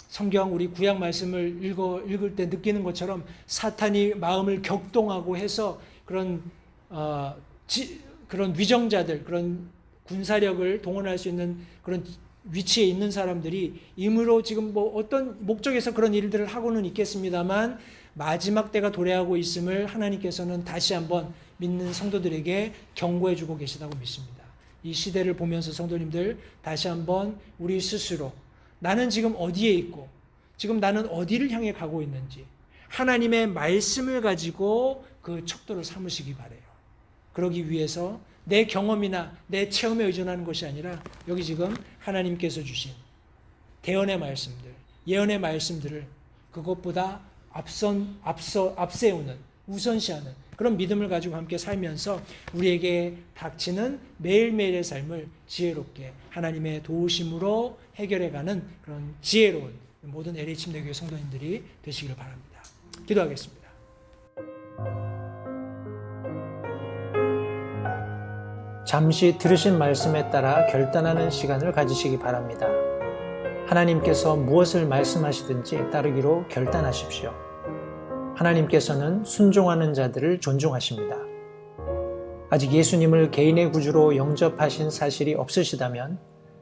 성경 우리 구약 말씀을 읽을 때 느끼는 것처럼 사탄이 마음을 격동하고 해서 그런 위정자들, 그런 군사력을 동원할 수 있는 그런 위치에 있는 사람들이 임으로 지금 뭐 어떤 목적에서 그런 일들을 하고는 있겠습니다만 마지막 때가 도래하고 있음을 하나님께서는 다시 한번 믿는 성도들에게 경고해 주고 계시다고 믿습니다. 이 시대를 보면서 성도님들 다시 한번 우리 스스로 나는 지금 어디에 있고 지금 나는 어디를 향해 가고 있는지 하나님의 말씀을 가지고 그 척도를 삼으시기 바라요. 그러기 위해서 내 경험이나 내 체험에 의존하는 것이 아니라 여기 지금 하나님께서 주신 대언의 말씀들, 예언의 말씀들을 그것보다 앞세우는, 우선시하는 그런 믿음을 가지고 함께 살면서 우리에게 닥치는 매일매일의 삶을 지혜롭게 하나님의 도우심으로 해결해가는 그런 지혜로운 모든 LH 침례교회 성도님들이 되시기를 바랍니다. 기도하겠습니다. 잠시 들으신 말씀에 따라 결단하는 시간을 가지시기 바랍니다. 하나님께서 무엇을 말씀하시든지 따르기로 결단하십시오. 하나님께서는 순종하는 자들을 존중하십니다. 아직 예수님을 개인의 구주로 영접하신 사실이 없으시다면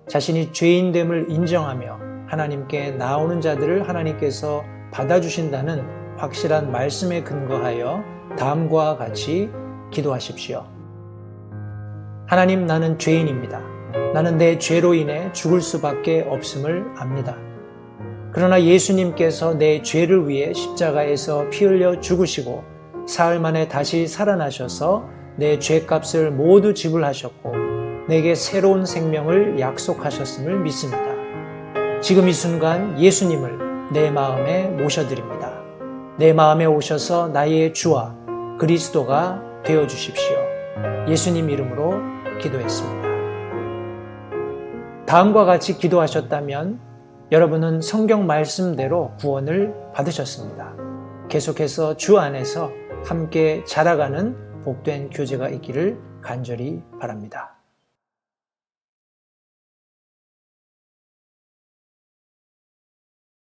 자신이 죄인됨을 인정하며 하나님께 나오는 자들을 하나님께서 받아주신다는 확실한 말씀에 근거하여 다음과 같이 기도하십시오. 하나님, 나는 죄인입니다. 나는 내 죄로 인해 죽을 수밖에 없음을 압니다. 그러나 예수님께서 내 죄를 위해 십자가에서 피 흘려 죽으시고 사흘 만에 다시 살아나셔서 내 죄값을 모두 지불하셨고 내게 새로운 생명을 약속하셨음을 믿습니다. 지금 이 순간 예수님을 내 마음에 모셔드립니다. 내 마음에 오셔서 나의 주와 그리스도가 되어주십시오. 예수님 이름으로 기도했습니다. 다음과 같이 기도하셨다면 여러분은 성경 말씀대로 구원을 받으셨습니다. 계속해서 주 안에서 함께 자라가는 복된 교제가 있기를 간절히 바랍니다.